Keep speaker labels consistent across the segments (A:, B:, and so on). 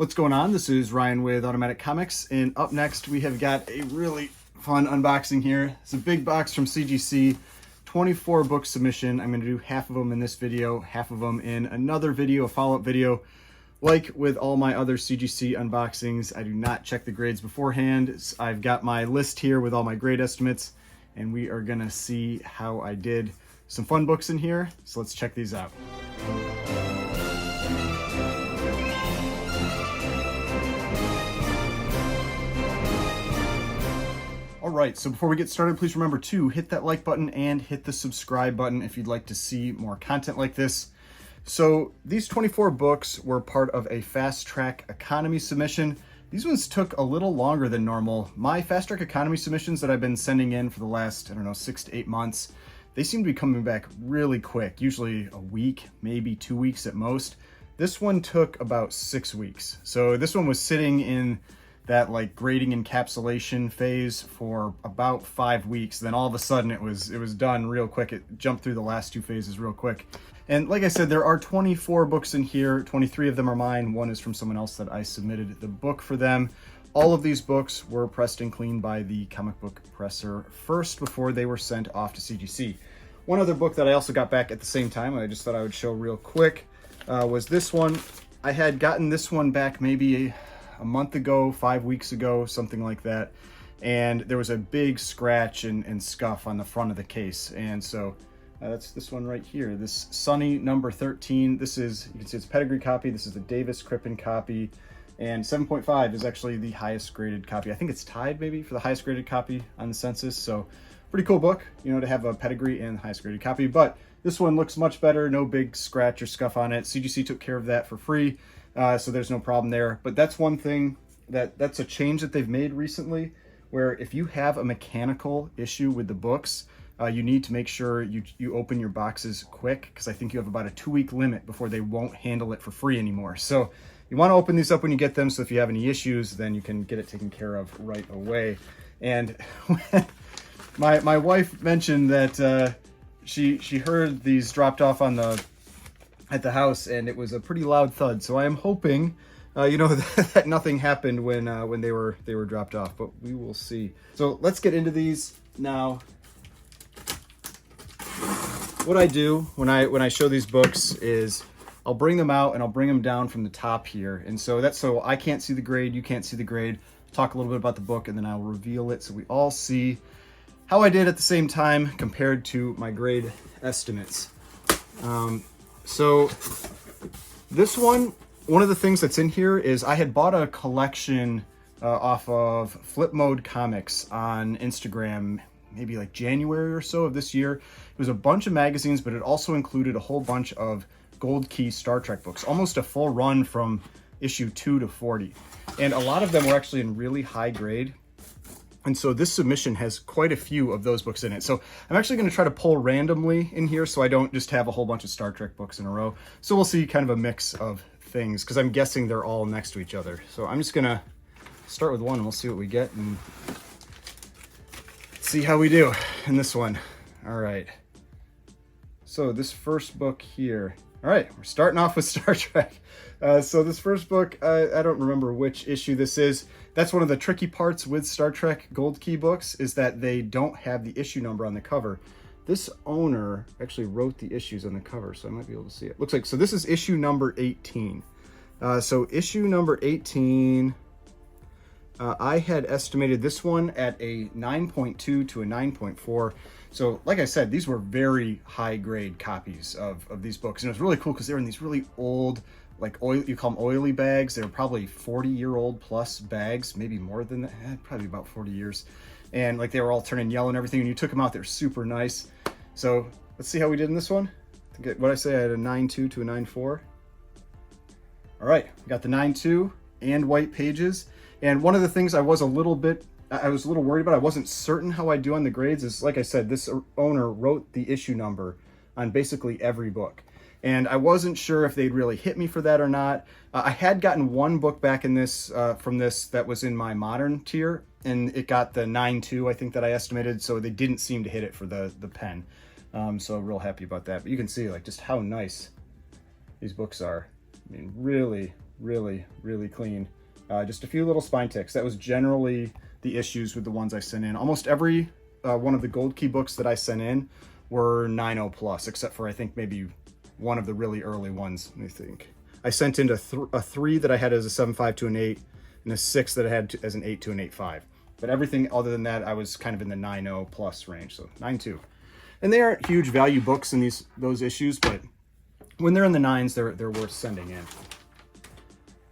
A: What's going on? This is Ryan with Automatic Comics, and up next we have got a really fun unboxing here. It's a big box from CGC, 24 book submission. I'm going to do half of them in this video, half of them in another video, a follow-up video. Like with all my other CGC unboxings, I do not check the grades beforehand. I've got my list here with all my grade estimates, and we are going to see how I did. Some fun books in here, so let's check these out. Alright, so before we get started, please remember to hit that like button and hit the subscribe button if you'd like to see more content like this. So these 24 books were part of a fast track economy submission. These ones took a little longer than normal. My fast track economy submissions that I've been sending in for the last, 6 to 8 months, they seem to be coming back really quick, usually a week, maybe 2 weeks at most. This one took about 6 weeks. So this one was sitting in that grading encapsulation phase for about 5 weeks. Then all of a sudden it was done real quick. It jumped through the last 2 phases real quick. And like I said, there are 24 books in here. 23 of them are mine. One is from someone else that I submitted the book for them. All of these books were pressed and cleaned by the comic book presser first before they were sent off to CGC. One other book that I also got back at the same time, and I just thought I would show real quick, was this one. I had gotten this one back maybe a month ago, 5 weeks ago, something like that. And there was a big scratch and scuff on the front of the case. And so that's this one right here, this Sunny number 13. This is, you can see it's a pedigree copy. This is the Davis Crypt copy. And 7.5 is actually the highest graded copy. I think it's tied maybe for the highest graded copy on the census. So pretty cool book, to have a pedigree and the highest graded copy. But this one looks much better. No big scratch or scuff on it. CGC took care of that for free. So there's no problem there. But that's one thing that's a change that they've made recently, where if you have a mechanical issue with the books, you need to make sure you open your boxes quick, because I think you have about a 2-week limit before they won't handle it for free anymore. So you want to open these up when you get them, so if you have any issues, then you can get it taken care of right away. And my wife mentioned that she heard these dropped off at the house, and it was a pretty loud thud. So I am hoping, that nothing happened when they were dropped off, but we will see. So let's get into these now. What I do when I show these books is I'll bring them out and I'll bring them down from the top here. And so that's so I can't see the grade, you can't see the grade. Talk a little bit about the book, and then I'll reveal it so we all see how I did at the same time compared to my grade estimates. So this one of the things that's in here is I had bought a collection off of Flip Mode Comics on Instagram, maybe January or so of this year. It was a bunch of magazines, but it also included a whole bunch of Gold Key Star Trek books, almost a full run from issue 2 to 40. And a lot of them were actually in really high grade. And so this submission has quite a few of those books in it. So I'm actually going to try to pull randomly in here so I don't just have a whole bunch of Star Trek books in a row. So we'll see kind of a mix of things, because I'm guessing they're all next to each other. So I'm just going to start with one and we'll see what we get and see how we do in this one. All right. So this first book here. All right, we're starting off with Star Trek. So this first book, I don't remember which issue this is. That's one of the tricky parts with Star Trek Gold Key books, is that they don't have the issue number on the cover. This owner actually wrote the issues on the cover, so I might be able to see it. Looks like, so this is issue number 18. So issue number 18, I had estimated this one at a 9.2 to a 9.4. So like I said, these were very high grade copies of these books. And it was really cool because they were in these really old, oil, you call them oily bags. They were probably 40-year-old plus bags, maybe more than that, probably about 40 years. And they were all turning yellow and everything. And you took them out, they were super nice. So let's see how we did in this one. What I say, I had a 9.2 to a 9.4. All right, we got the 9.2 and white pages. And one of the things I was a little worried about, I wasn't certain how I'd do on the grades, is, like I said, this owner wrote the issue number on basically every book. And I wasn't sure if they'd really hit me for that or not. I had gotten one book back in this from this that was in my modern tier, and it got the 9.2, I think, that I estimated, so they didn't seem to hit it for the pen. So real happy about that. But you can see just how nice these books are. I mean, really, really, really clean. Just a few little spine ticks. That was generally the issues with the ones I sent in. Almost every one of the Gold Key books that I sent in were 9.0 plus, except for I think maybe one of the really early ones. Let me think. I sent in a 3 that I had as a 7.5 to an 8, and a 6 that I had as an 8 to an 8.5. But everything other than that, I was kind of in the 9.0 plus range, so 9.2. And they aren't huge value books in those issues, but when they're in the 9s, they're worth sending in.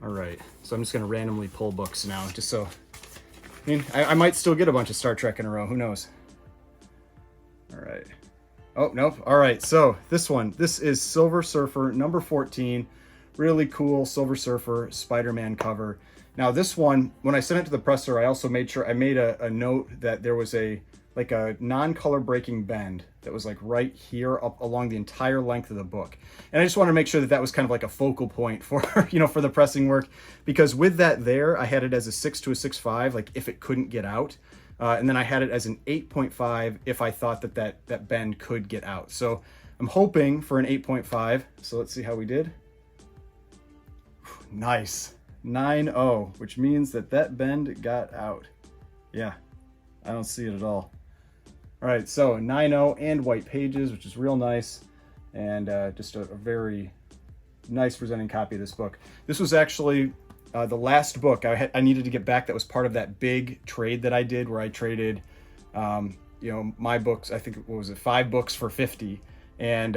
A: All right, so I'm just gonna randomly pull books now, just so, I mean, I might still get a bunch of Star Trek in a row, who knows? All right. Oh, nope. All right, so this is Silver Surfer number 14. Really cool Silver Surfer Spider-Man cover. Now this one, when I sent it to the presser, I also made sure I made a note that there was a non-color breaking bend that was like right here up along the entire length of the book. And I just wanted to make sure that that was kind of like a focal point for, for the pressing work, because with that there, I had it as a 6 to a 6.5, like if it couldn't get out. And then I had it as an 8.5 if I thought that bend could get out. So I'm hoping for an 8.5. So let's see how we did. Nice. 9.0, which means that bend got out. Yeah, I don't see it at all. All right, so 9.0 and white pages, which is real nice, and just a very nice presenting copy of this book. This was actually the last book I needed to get back that was part of that big trade that I did, where I traded, my books. I think, what was it, 5 books for 50, and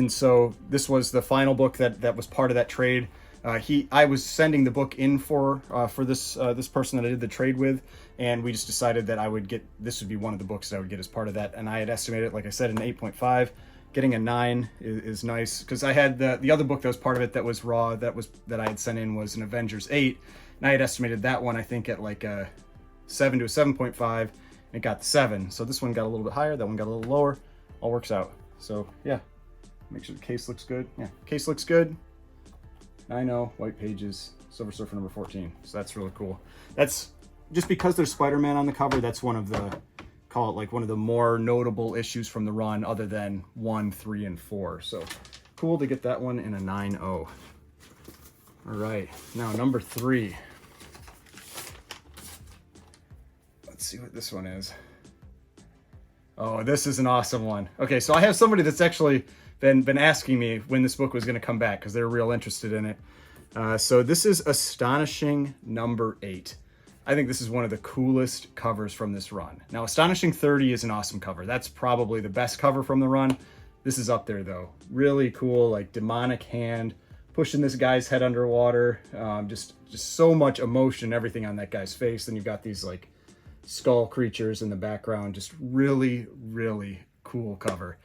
A: so this was the final book that was part of that trade. I was sending the book in for this person that I did the trade with, and we just decided that this would be one of the books that I would get as part of that. And I had estimated, like I said, an 8.5. Getting a 9 is nice, because I had the other book that was part of it that was raw, that I had sent in, was an Avengers 8, and I had estimated that one, I think, at like a 7 to a 7.5, and it got the 7. So this one got a little bit higher, that one got a little lower. All works out. So yeah, make sure the case looks good. Yeah, case looks good. 9.0, white pages, Silver Surfer number 14. So that's really cool. That's just because there's Spider-Man on the cover. That's one of the, call it like one of the more notable issues from the run, other than 1, 3, and 4. So cool to get that one in a 9.0. All right, now number 3. Let's see what this one is. Oh, this is an awesome one. Okay, so I have somebody that's actually been asking me when this book was going to come back, because they're real interested in it. So this is Astonishing number 8. I think this is one of the coolest covers from this run. Now, Astonishing 30 is an awesome cover. That's probably the best cover from the run. This is up there, though. Really cool, like demonic hand pushing this guy's head underwater. Just so much emotion, everything on that guy's face. Then you've got these like skull creatures in the background. Just really, really cool cover.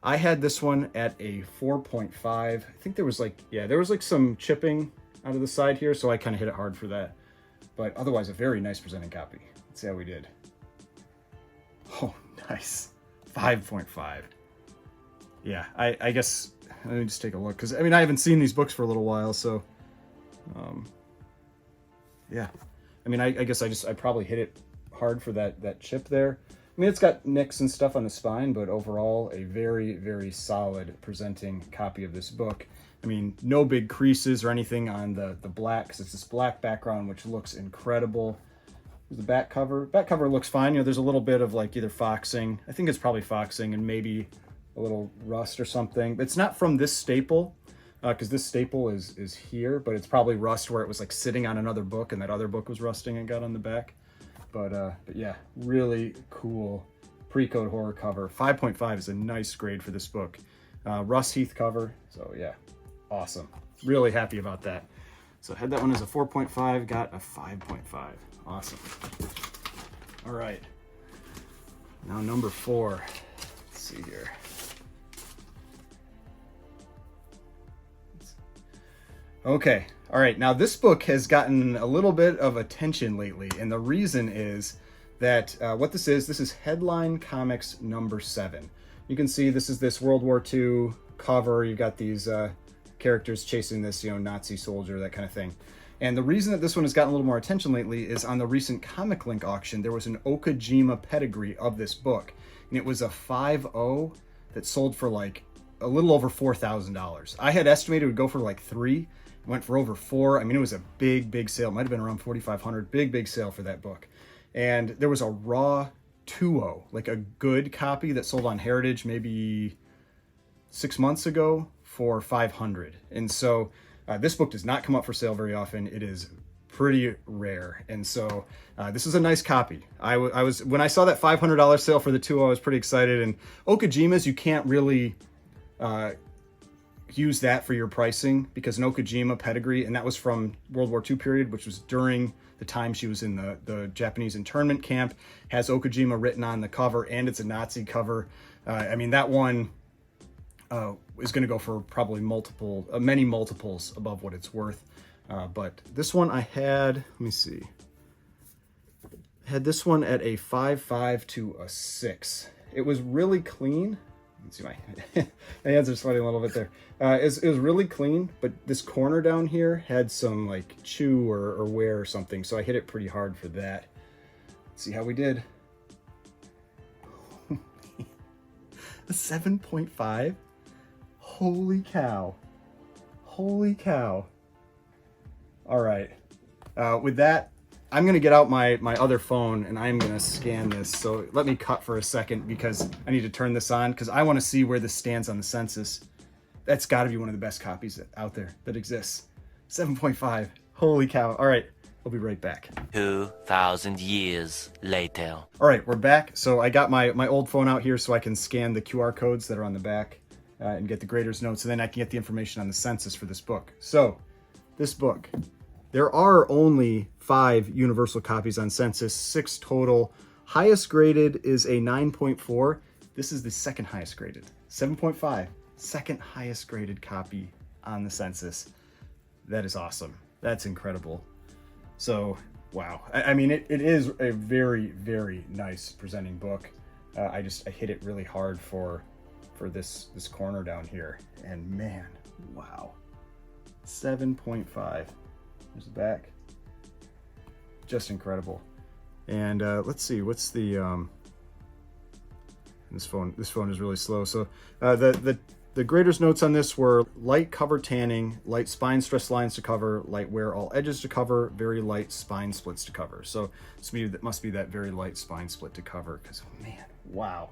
A: I had this one at a 4.5. I think there was like some chipping out of the side here, so I kind of hit it hard for that. But otherwise, a very nice presenting copy. Let's see how we did. Oh, nice. 5.5. Yeah, I guess, let me just take a look, because, I mean, I haven't seen these books for a little while, so, yeah. I mean, I guess I probably hit it hard for that chip there. I mean, it's got nicks and stuff on the spine, but overall, a very, very solid presenting copy of this book. I mean, no big creases or anything on the black, because it's this black background, which looks incredible. The back cover. Back cover looks fine. There's a little bit of like either foxing. I think it's probably foxing and maybe a little rust or something. It's not from this staple, because this staple is here, but it's probably rust where it was like sitting on another book and that other book was rusting and got on the back. But yeah, really cool pre-code horror cover. 5.5 is a nice grade for this book. Russ Heath cover, so yeah, awesome. Really happy about that. So I had that one as a 4.5, got a 5.5. Awesome. All right, now number 4. Let's see here. Okay, all right, now this book has gotten a little bit of attention lately, and the reason is that what this is Headline Comics number 7. You can see this is this World War II cover. You've got these characters chasing this, Nazi soldier, that kind of thing. And the reason that this one has gotten a little more attention lately is on the recent Comic Link auction, there was an Okajima pedigree of this book, and it was a 5.0 that sold for like a little over $4,000. I had estimated it would go for like 3. Went for over $4. I mean, it was a big sale. It might have been around $4,500. Big sale for that book. And there was a raw 2.0, like a good copy that sold on Heritage maybe 6 months ago for $500. And so this book does not come up for sale very often. It is pretty rare. And so this is a nice copy. I was when I saw that $500 sale for the 2.0, I was pretty excited. And Okajima's, you can't really use that for your pricing because an Okajima pedigree, and that was from World War II period, which was during the time she was in the Japanese internment camp, has Okajima written on the cover, and it's a Nazi cover. I mean, that one is going to go for probably many multiples above what it's worth. But this one I had, let me see, I had this one at a 5.5 to a 6. It was really clean. Let's see, my hands are sweating a little bit there. It was really clean, but this corner down here had some like chew or wear or something, so I hit it pretty hard for that. Let's see how we did. A 7.5. Holy cow. Holy cow. All right. With that, I'm going to get out my other phone and I'm going to scan this. So let me cut for a second because I need to turn this on because I want to see where this stands on the census. That's got to be one of the best copies out there that exists. 7.5. Holy cow. All right. I'll be right back.
B: 2,000 years later.
A: All right, we're back. So I got my old phone out here so I can scan the QR codes that are on the back and get the grader's notes, and then I can get the information on the census for this book. So this book, there are only 5 universal copies on census, 6 total. Highest graded is a 9.4. This is the second highest graded, 7.5. Second highest graded copy on the census. That is awesome. That's incredible. So, wow. I mean, it is a very, very nice presenting book. I hit it really hard for this corner down here. And man, wow. 7.5. There's the back. Just incredible. And let's see, what's the this phone is really slow. So the grader's notes on this were light cover tanning, light spine stress lines to cover, light wear all edges to cover, very light spine splits to cover. So that must be that very light spine split to cover, because man, wow.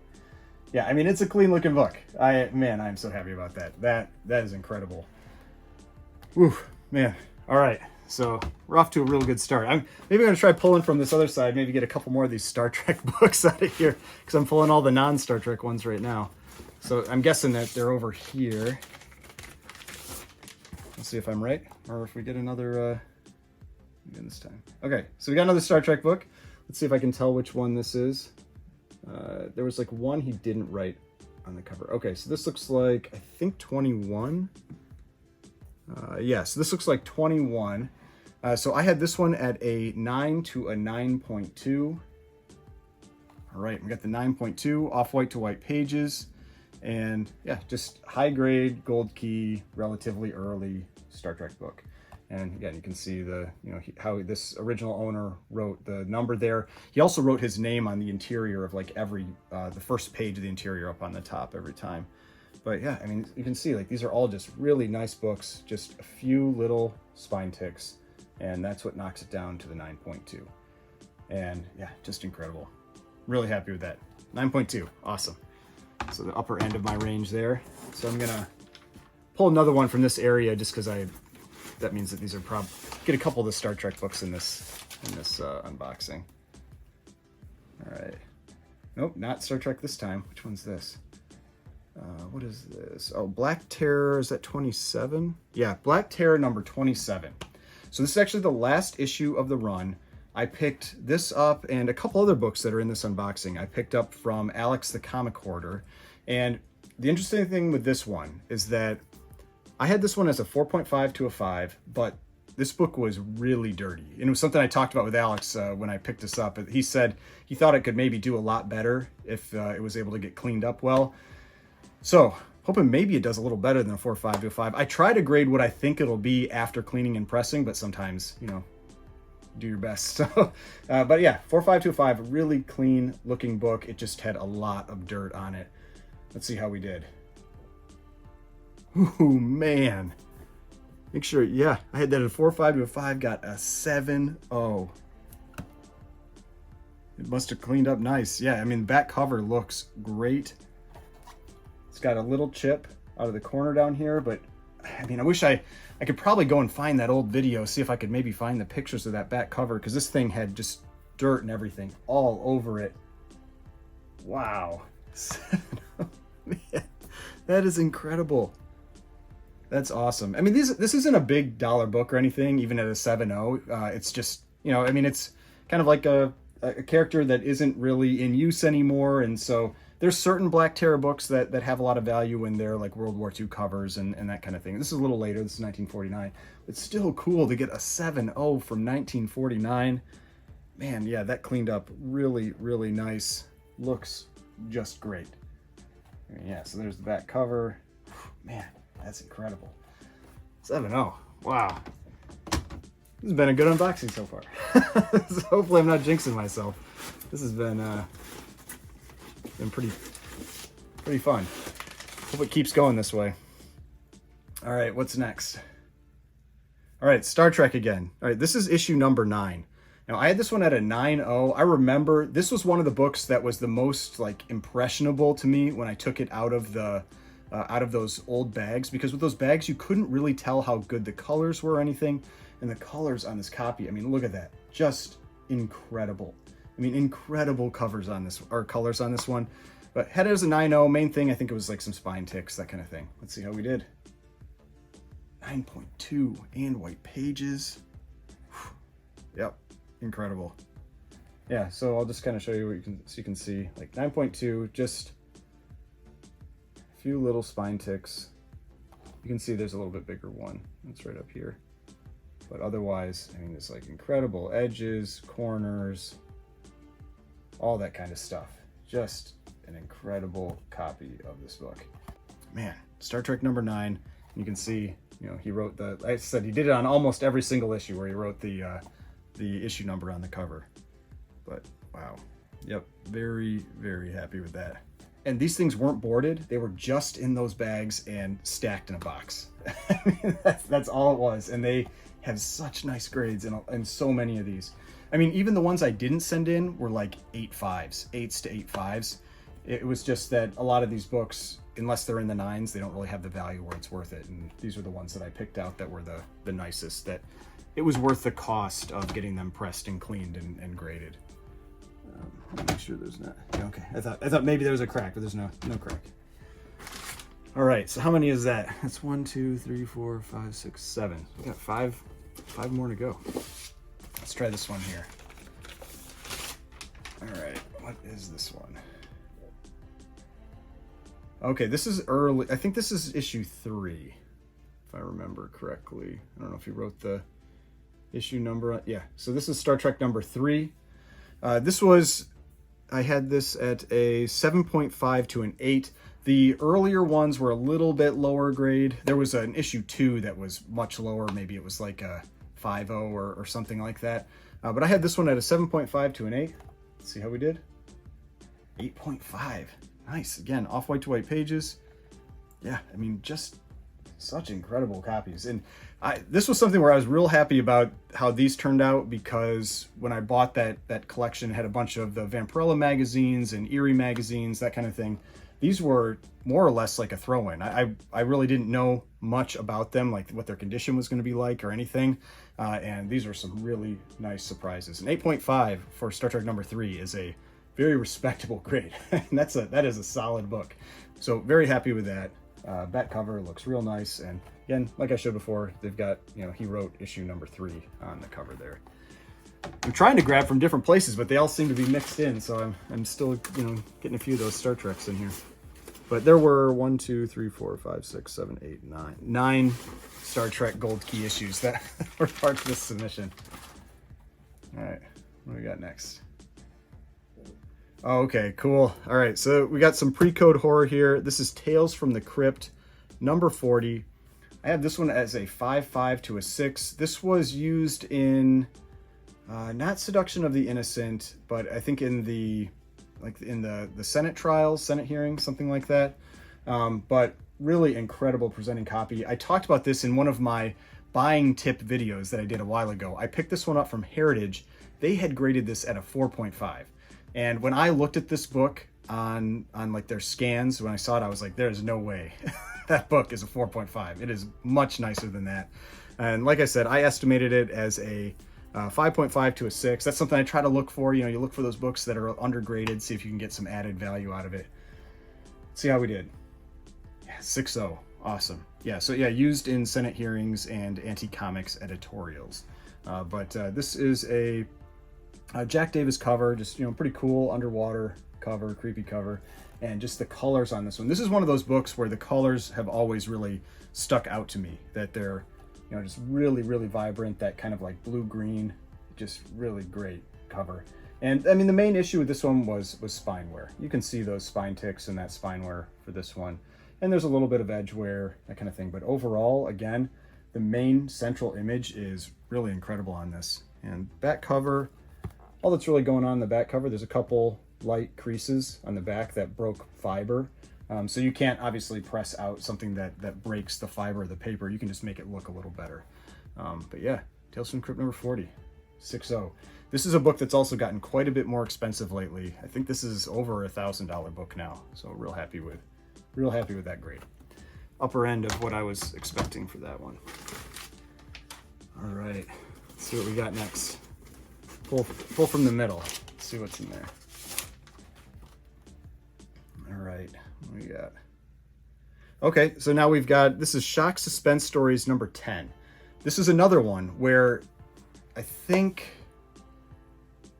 A: Yeah, I mean, it's a clean looking book. I'm so happy about that. That is incredible. Whew, man. All right. So we're off to a real good start. I'm going to try pulling from this other side, maybe get a couple more of these Star Trek books out of here, because I'm pulling all the non-Star Trek ones right now. So I'm guessing that they're over here. Let's see if I'm right, or if we get another, again this time. Okay, so we got another Star Trek book. Let's see if I can tell which one this is. There was like one he didn't write on the cover. Okay, so this looks like, I think 21. So this looks like 21. So I had this one at a 9 to a 9.2. All right, we got the 9.2, off-white to white pages. And yeah, just high grade, gold key, relatively early Star Trek book. And again, you can see how this original owner wrote the number there. He also wrote his name on the interior of like the first page of the interior up on the top every time. But yeah, I mean, you can see like these are all just really nice books, just a few little spine ticks, and that's what knocks it down to the 9.2. And yeah, just incredible. Really happy with that. 9.2, awesome. So the upper end of my range there. So I'm gonna pull another one from this area just because that means that these are get a couple of the Star Trek books in this unboxing. All right. Nope, not Star Trek this time. Which one's this? What is this? Oh, Black Terror, is that 27? Yeah, Black Terror number 27. So this is actually the last issue of the run. I picked this up and a couple other books that are in this unboxing. I picked up from Alex the Comic Hoarder. And the interesting thing with this one is that I had this one as a 4.5 to a 5, but this book was really dirty. And it was something I talked about with Alex when I picked this up. He said he thought it could maybe do a lot better if it was able to get cleaned up well. So, hoping maybe it does a little better than a 4.5 to a 5. I try to grade what I think it'll be after cleaning and pressing, but sometimes, do your best. So, but yeah, 4.5 to a 5, really clean looking book. It just had a lot of dirt on it. Let's see how we did. Ooh, man. Make sure, yeah, I had that at a 4.5 to a 5, got a 7.0. It must have cleaned up nice. Yeah, I mean, the back cover looks great. It's got a little chip out of the corner down here, but I mean, I wish I could probably go and find that old video, see if I could maybe find the pictures of that back cover, because this thing had just dirt and everything all over it. Wow. Man, that is incredible. That's awesome. I mean, this isn't a big dollar book or anything, even at a 7.0. It's just, you know, I mean, it's kind of like a character that isn't really in use anymore, and so there's certain Black Terror books that have a lot of value when they're like World War II covers and that kind of thing. This is a little later. This is 1949. It's still cool to get a 7.0 from 1949. Man, yeah, that cleaned up really, really nice. Looks just great. Yeah, so there's the back cover. Man, that's incredible. 7.0. Wow. This has been a good unboxing so far. So hopefully I'm not jinxing myself. This has been pretty fun. Hope it keeps going this way. All right, what's next? All right, Star Trek again. All right, this is issue number 9. Now, I had this one at a 9.0. I remember this was one of the books that was the most like impressionable to me when I took it out of the out of those old bags, because with those bags you couldn't really tell how good the colors were or anything. And the colors on this copy, I mean, look at that, just incredible. I mean, incredible covers on this, or colors on this one. But had it as a 9.0. Main thing, I think it was like some spine ticks, that kind of thing. Let's see how we did. 9.2 and white pages. Yep, incredible. Yeah, so I'll just kind of show you what you can see. Like 9.2, just a few little spine ticks. You can see there's a little bit bigger one. It's right up here. But otherwise, I mean, it's like incredible edges, corners, all that kind of stuff. Just an incredible copy of this book. Man, Star Trek number 9. You can see, you know, he wrote I said he did it on almost every single issue where he wrote the issue number on the cover. But wow, yep, very, very happy with that. And these things weren't boarded. They were just in those bags and stacked in a box. I mean, that's all it was. And they have such nice grades in so many of these. I mean, even the ones I didn't send in were like 8.5s, 8s to 8.5s. It was just that a lot of these books, unless they're in the 9s, they don't really have the value where it's worth it. And these were the ones that I picked out that were the nicest, that it was worth the cost of getting them pressed and cleaned and graded. Make sure there's not, okay. I thought maybe there was a crack, but there's no crack. All right, so how many is that? That's 1, 2, 3, 4, 5, 6, 7. We got five more to go. Let's try this one here. All right, what is this one? Okay, this is early. I think this is issue 3, if I remember correctly. I don't know if you wrote the issue number. Yeah, so this is Star Trek number 3. I had this at a 7.5 to an 8. The earlier ones were a little bit lower grade. There was an issue 2 that was much lower. Maybe it was like a 5.0 or something like that. But I had this one at a 7.5 to an 8. Let's see how we did. 8.5. Nice. Again, off-white to white pages. Yeah, I mean, just such incredible copies. And this was something where I was real happy about how these turned out, because when I bought that collection, it had a bunch of the Vampirella magazines and Eerie magazines, that kind of thing. These were more or less like a throw-in. I really didn't know much about them, like what their condition was going to be like or anything. And these were some really nice surprises. An 8.5 for Star Trek number 3 is a very respectable grade. And that is a solid book. So very happy with that. Back cover looks real nice. And again, like I showed before, they've got, you know, he wrote issue number 3 on the cover there. I'm trying to grab from different places, but they all seem to be mixed in. So I'm still, you know, getting a few of those Star Treks in here. But there were 1, 2, 3, 4, 5, 6, 7, 8, 9. 9 Star Trek Gold Key issues that were part of this submission. All right, what do we got next? Oh, okay, cool. All right, so we got some pre-code horror here. This is Tales from the Crypt, number 40. I have this one as a 5.5 to a 6. This was used in not Seduction of the Innocent, but I think in the Senate trials, Senate hearings, something like that. But really incredible presenting copy. I talked about this in one of my buying tip videos that I did a while ago. I picked this one up from Heritage. They had graded this at a 4.5. And when I looked at this book on like their scans, when I saw it, I was like, there's no way that book is a 4.5. It is much nicer than that. And like I said, I estimated it as a 5.5 to a 6. That's something I try to look for. You know, you look for those books that are undergraded, see if you can get some added value out of it. Let's see how we did. Yeah, 6.0. Awesome. Yeah, so yeah, used in Senate hearings and anti-comics editorials. But this is a Jack Davis cover, just, you know, pretty cool underwater cover, creepy cover. And just the colors on this one. This is one of those books where the colors have always really stuck out to me, that they're, you know, just really, really vibrant, that kind of like blue-green, just really great cover. And I mean, the main issue with this one was spine wear. You can see those spine ticks and that spine wear for this one. And there's a little bit of edge wear, that kind of thing. But overall, again, the main central image is really incredible on this. And back cover, all that's really going on in the back cover, there's a couple light creases on the back that broke fiber. So you can't obviously press out something that breaks the fiber of the paper. You can just make it look a little better. But yeah, Tales from Crypt number 40, 6.0. This is a book that's also gotten quite a bit more expensive lately. I think this is over a $1,000 book now. So real happy with that grade. Upper end of what I was expecting for that one. All right, let's see what we got next. Pull from the middle. Let's see what's in there. All right, what we got? Okay, so now we've got, this is Shock Suspense Stories number 10. This is another one where I think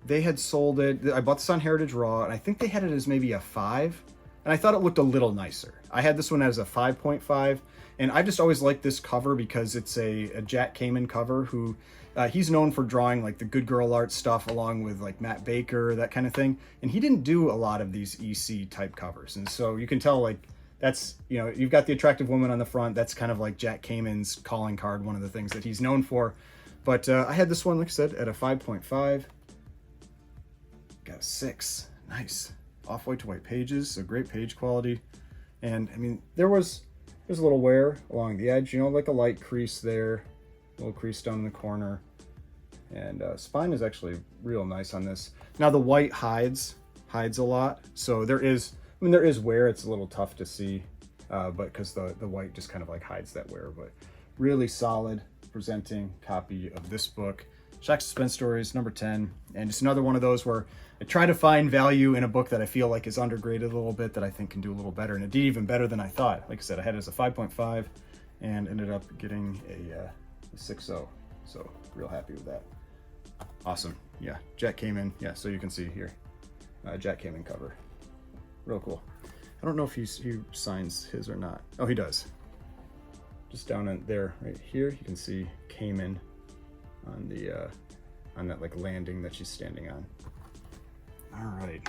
A: they had sold it. I bought this on Heritage Raw, and I think they had it as maybe a 5. And I thought it looked a little nicer. I had this one as a 5.5, and I just always liked this cover because it's a Jack Kamen cover who, he's known for drawing like the Good Girl Art stuff along with like Matt Baker, that kind of thing. And he didn't do a lot of these EC type covers. And so you can tell, like, that's, you know, you've got the attractive woman on the front. That's kind of like Jack Kamen's calling card, one of the things that he's known for. But I had this one, like I said, at a 5.5. Got a 6. Nice. Off-white to white pages, so great page quality. And I mean, there's a little wear along the edge, you know, like a light crease there, a little crease down in the corner. And spine is actually real nice on this. Now the white hides a lot, so there is wear. It's a little tough to see, but because the white just kind of like hides that wear. But really solid presenting copy of this book, Shock Suspense Stories number 10. And just another one of those where I try to find value in a book that I feel like is undergraded a little bit, that I think can do a little better. And it did even better than I thought. Like I said, I had it as a 5.5 and ended up getting a 6.0. So real happy with that. Awesome. Yeah, Jack Kamen. Yeah, so you can see here, Jack Kamen cover. Real cool. I don't know if he signs his or not. Oh, he does. Just down in there, right here, you can see Kamen on the on that like landing that she's standing on. All right.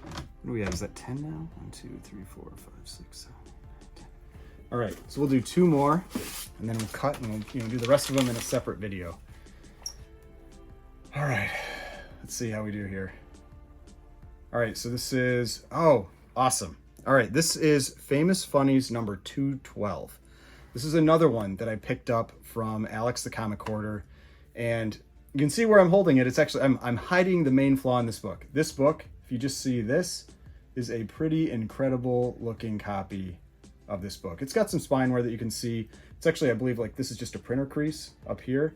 A: What do we have? Is that 10 now? 1, 2, 3, 4, 5, 6, 7, 8, 9, 10. All right. So we'll do 2 more, and then we'll cut and we'll do the rest of them in a separate video. All right. Let's see how we do here. All right. So this is, oh, awesome. All right. This is Famous Funnies number 212. This is another one that I picked up from Alex the Comic Hoarder, and you can see where I'm holding it. It's actually, I'm hiding the main flaw in this book. This book, if you just see this, is a pretty incredible looking copy of this book. It's got some spine wear that you can see. It's actually, I believe, like this is just a printer crease up here.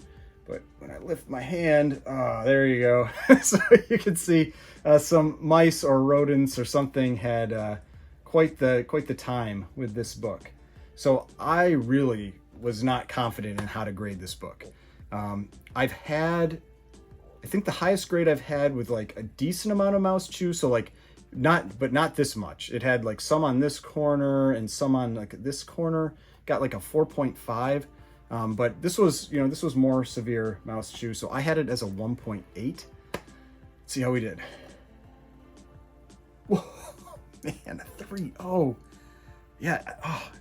A: But when I lift my hand, there you go. So you can see some mice or rodents or something had quite the time with this book. So I really was not confident in how to grade this book. I've had, I think the highest grade I've had with like a decent amount of mouse chew. So like not this much. It had like some on this corner and some on like this corner, got like a 4.5. But this was, you know, this was more severe mouse chew. So I had it as a 1.8. Let's see how we did. Whoa, man, a 3.0. Yeah. Oh,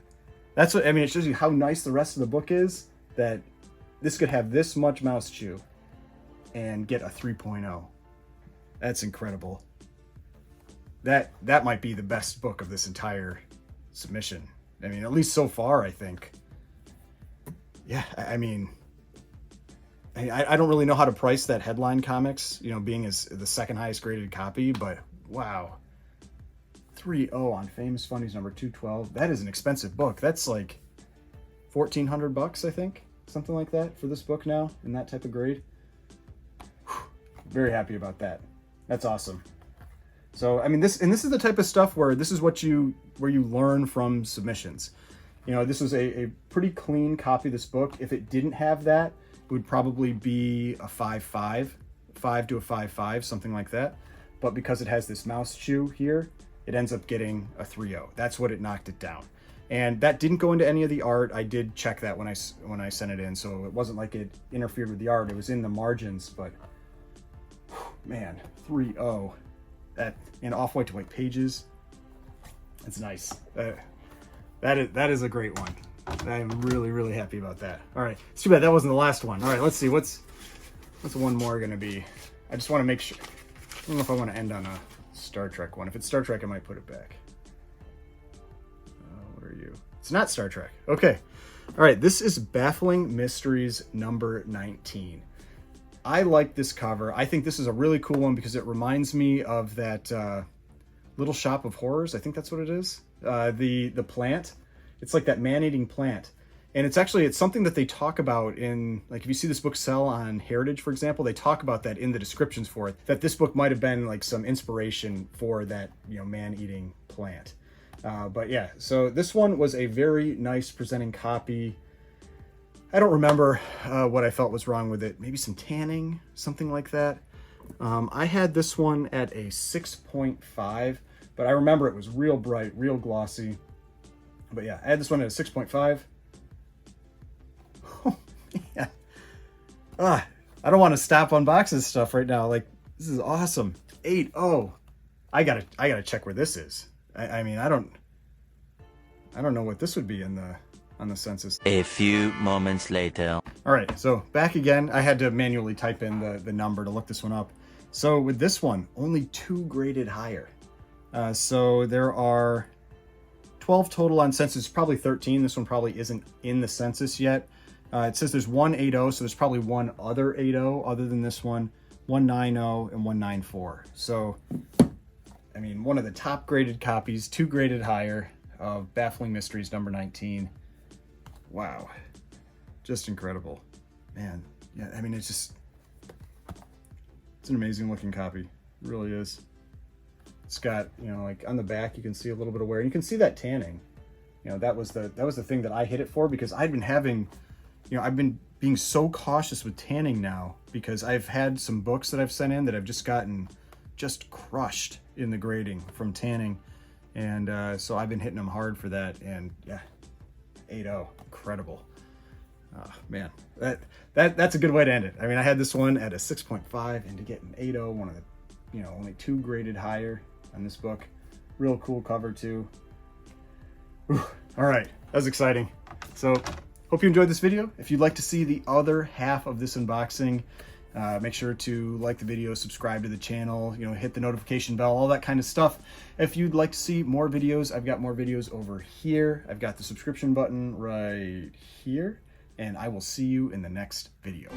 A: that's what, I mean, it shows you how nice the rest of the book is, that this could have this much mouse chew and get a 3.0. That's incredible. That might be the best book of this entire submission. I mean, at least so far, I think. Yeah, I mean, I don't really know how to price that headline comics, you know, being as the second highest graded copy, but wow. 3.0 on Famous Funnies number 212. That is an expensive book. That's like $1,400, I think. Something like that for this book now in that type of grade. Whew. Very happy about that. That's awesome. So, I mean, this is the type of stuff where this is where you learn from submissions. You know, this was a pretty clean copy of this book. If it didn't have that, it would probably be a 5.5, 5 to a 5.5, something like that. But because it has this mouse shoe here, it ends up getting a 3.0. That's what it knocked it down. And that didn't go into any of the art. I did check that when I sent it in, so it wasn't like it interfered with the art. It was in the margins, but whew, man, 3.0. That in off-white to white pages. It's nice. That is a great one. I'm really happy about that. All right, it's too bad that wasn't the last one. All right, let's see what's one more gonna be. I just want to make sure. I don't know if I want to end on a Star Trek one. If it's Star Trek, I might put it back. What are you? It's not Star Trek. Okay. All right, this is Baffling Mysteries number 19. I like this cover. I think this is a really cool one because it reminds me of that Little Shop of Horrors. I think that's what it is. The plant. It's like that man-eating plant. And it's something that they talk about in, like, if you see this book sell on Heritage, for example, they talk about that in the descriptions for it, that this book might have been like some inspiration for that, you know, man-eating plant. But yeah, so this one was a very nice presenting copy. I don't remember what I felt was wrong with it. Maybe some tanning, something like that. I had this one at a 6.5, but I remember it was real bright, real glossy. But yeah, I had this one at a 6.5. Oh, man. I don't want to stop unboxing stuff right now. Like, this is awesome. 8.0. I gotta check where this is. I mean, I don't know what this would be on the census.
B: A few moments later.
A: All right, so back again. I had to manually type in the number to look this one up. So with this one, only 2 graded higher. So there are 12 total on census, probably 13. This one probably isn't in the census yet. It says there's 1.80, so there's probably one other 8.0 other than this one, 1.90 and 1.94. So, I mean, one of the top graded copies, 2 graded higher of Baffling Mysteries number 19. Wow. Just incredible. Man, yeah, I mean, it's an amazing looking copy. It really is. It's got, you know, like on the back, you can see a little bit of wear. And you can see that tanning. You know, that was the thing that I hit it for, because I've been being so cautious with tanning now, because I've had some books that I've sent in that I've just gotten crushed in the grading from tanning. And so I've been hitting them hard for that. And yeah, 8.0, incredible. Man, that's a good way to end it. I mean, I had this one at a 6.5, and to get an 8.0, one of the, you know, only 2 graded higher on this book. Real cool cover too. Whew. All right, that was exciting. So hope you enjoyed this video. If you'd like to see the other half of this unboxing, make sure to like the video, subscribe to the channel, you know, hit the notification bell, all that kind of stuff. If you'd like to see more videos, I've got more videos over here. I've got the subscription button right here, and I will see you in the next video.